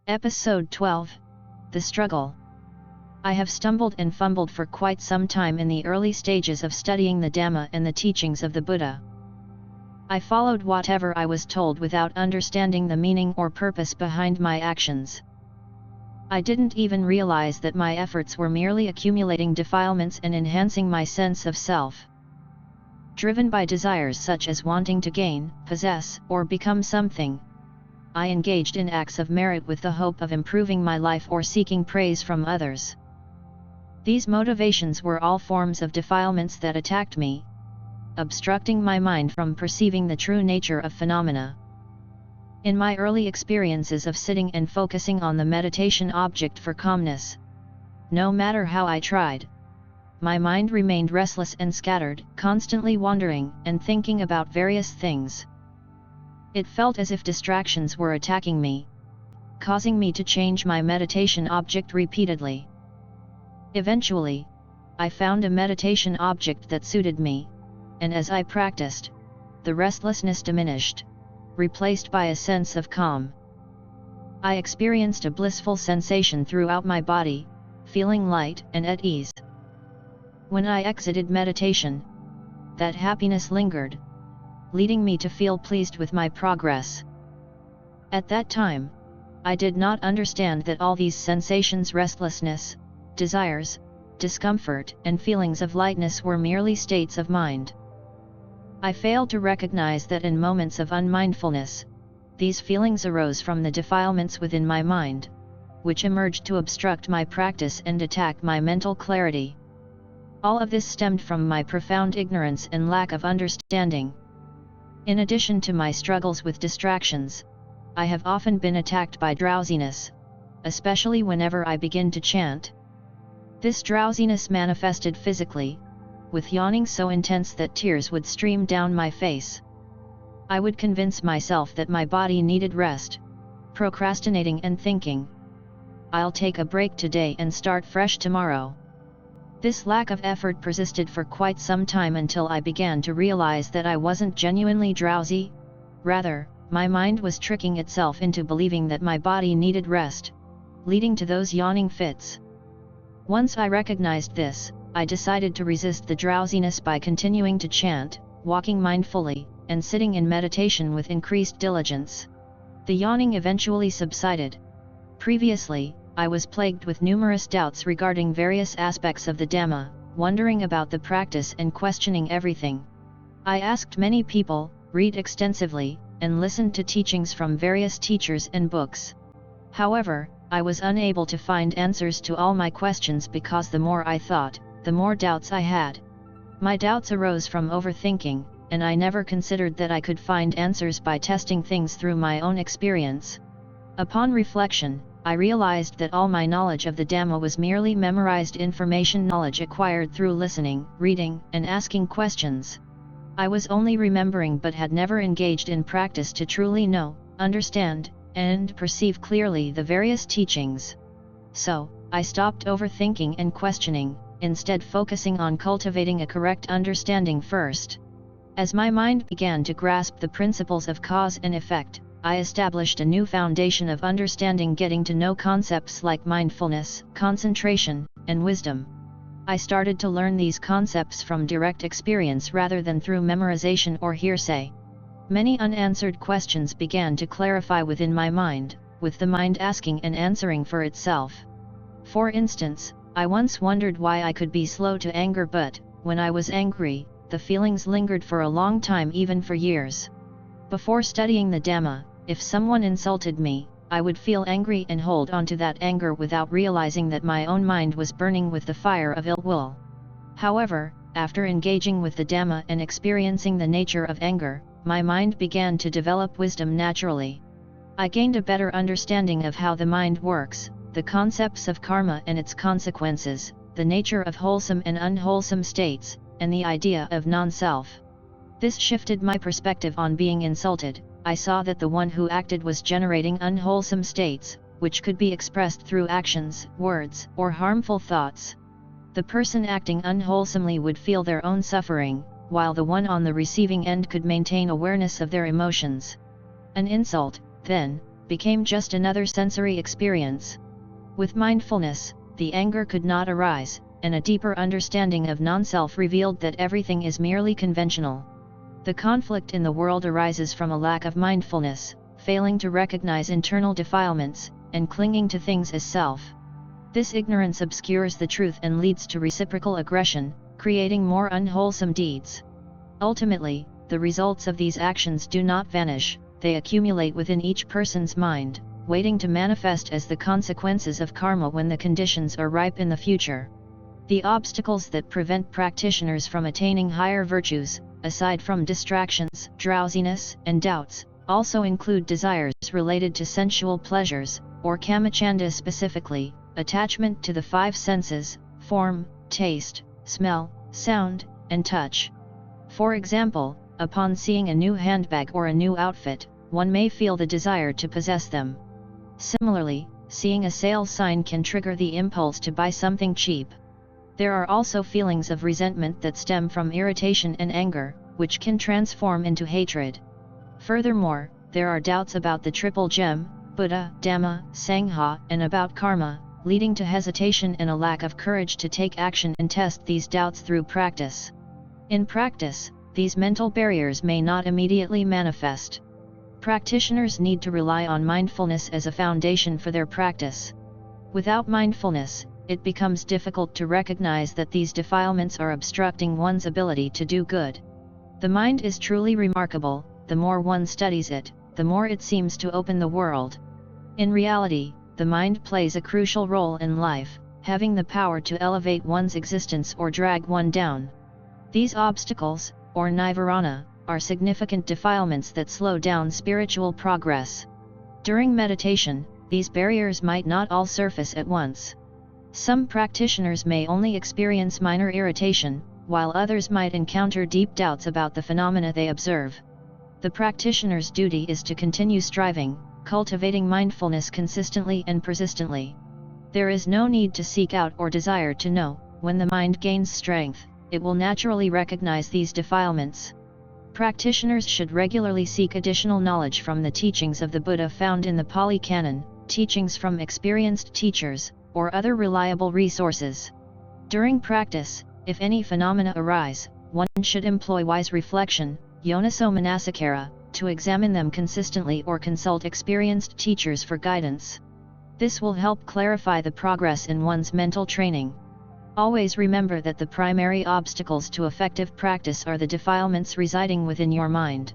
Episode 12. The Struggle. I have stumbled and fumbled for quite some time in the early stages of studying the Dhamma and the teachings of the Buddha. I followed whatever I was told without understanding the meaning or purpose behind my actions. I didn't even realize that my efforts were merely accumulating defilements and enhancing my sense of self. Driven by desires such as wanting to gain, possess, or become something, I engaged in acts of merit with the hope of improving my life or seeking praise from others. These motivations were all forms of defilements that attacked me, obstructing my mind from perceiving the true nature of phenomena. In my early experiences of sitting and focusing on the meditation object for calmness, no matter how I tried, my mind remained restless and scattered, constantly wandering and thinking about various things. It felt as if distractions were attacking me, causing me to change my meditation object repeatedly. Eventually, I found a meditation object that suited me, and as I practiced, the restlessness diminished, replaced by a sense of calm. I experienced a blissful sensation throughout my body, feeling light and at ease. When I exited meditation, that happiness lingered, leading me to feel pleased with my progress. At that time, I did not understand that all these sensations, restlessness, desires, discomfort, and feelings of lightness were merely states of mind. I failed to recognize that in moments of unmindfulness, these feelings arose from the defilements within my mind, which emerged to obstruct my practice and attack my mental clarity. All of this stemmed from my profound ignorance and lack of understanding. In addition to my struggles with distractions, I have often been attacked by drowsiness, especially whenever I begin to chant. This drowsiness manifested physically, with yawning so intense that tears would stream down my face. I would convince myself that my body needed rest, procrastinating and thinking, "I'll take a break today and start fresh tomorrow." This lack of effort persisted for quite some time until I began to realize that I wasn't genuinely drowsy. Rather, my mind was tricking itself into believing that my body needed rest, leading to those yawning fits. Once I recognized this, I decided to resist the drowsiness by continuing to chant, walking mindfully, and sitting in meditation with increased diligence. The yawning eventually subsided. Previously, I was plagued with numerous doubts regarding various aspects of the Dhamma, wondering about the practice and questioning everything. I asked many people, read extensively, and listened to teachings from various teachers and books. However, I was unable to find answers to all my questions because the more I thought, the more doubts I had. My doubts arose from overthinking, and I never considered that I could find answers by testing things through my own experience. Upon reflection, I realized that all my knowledge of the Dhamma was merely memorized information, knowledge acquired through listening, reading, and asking questions. I was only remembering but had never engaged in practice to truly know, understand, and perceive clearly the various teachings. So, I stopped overthinking and questioning, instead focusing on cultivating a correct understanding first. As my mind began to grasp the principles of cause and effect, I established a new foundation of understanding, getting to know concepts like mindfulness, concentration, and wisdom. I started to learn these concepts from direct experience rather than through memorization or hearsay. Many unanswered questions began to clarify within my mind, with the mind asking and answering for itself. For instance, I once wondered why I could be slow to anger, but, when I was angry, the feelings lingered for a long time, even for years. Before studying the Dhamma, if someone insulted me, I would feel angry and hold on to that anger without realizing that my own mind was burning with the fire of ill will. However, after engaging with the Dhamma and experiencing the nature of anger, my mind began to develop wisdom naturally. I gained a better understanding of how the mind works, the concepts of karma and its consequences, the nature of wholesome and unwholesome states, and the idea of non-self. This shifted my perspective on being insulted. I saw that the one who acted was generating unwholesome states, which could be expressed through actions, words, or harmful thoughts. The person acting unwholesomely would feel their own suffering, while the one on the receiving end could maintain awareness of their emotions. An insult, then, became just another sensory experience. With mindfulness, the anger could not arise, and a deeper understanding of non-self revealed that everything is merely conventional. The conflict in the world arises from a lack of mindfulness, failing to recognize internal defilements, and clinging to things as self. This ignorance obscures the truth and leads to reciprocal aggression, creating more unwholesome deeds. Ultimately, the results of these actions do not vanish, they accumulate within each person's mind, waiting to manifest as the consequences of karma when the conditions are ripe in the future. The obstacles that prevent practitioners from attaining higher virtues, aside from distractions, drowsiness, and doubts, also include desires related to sensual pleasures, or kamachanda specifically, attachment to the five senses, form, taste, smell, sound, and touch. For example, upon seeing a new handbag or a new outfit, one may feel the desire to possess them. Similarly, seeing a sale sign can trigger the impulse to buy something cheap. There are also feelings of resentment that stem from irritation and anger, which can transform into hatred. Furthermore, there are doubts about the triple gem, Buddha, Dhamma, Sangha, and about karma, leading to hesitation and a lack of courage to take action and test these doubts through practice. In practice, these mental barriers may not immediately manifest. Practitioners need to rely on mindfulness as a foundation for their practice. Without mindfulness, it becomes difficult to recognize that these defilements are obstructing one's ability to do good. The mind is truly remarkable, the more one studies it, the more it seems to open the world. In reality, the mind plays a crucial role in life, having the power to elevate one's existence or drag one down. These obstacles, or nivarana, are significant defilements that slow down spiritual progress. During meditation, these barriers might not all surface at once. Some practitioners may only experience minor irritation, while others might encounter deep doubts about the phenomena they observe. The practitioner's duty is to continue striving, cultivating mindfulness consistently and persistently. There is no need to seek out or desire to know. When the mind gains strength, it will naturally recognize these defilements. Practitioners should regularly seek additional knowledge from the teachings of the Buddha found in the Pali Canon, teachings from experienced teachers, or other reliable resources. During practice, if any phenomena arise, one should employ wise reflection, yoniso manasikara, to examine them consistently or consult experienced teachers for guidance. This will help clarify the progress in one's mental training. Always remember that the primary obstacles to effective practice are the defilements residing within your mind.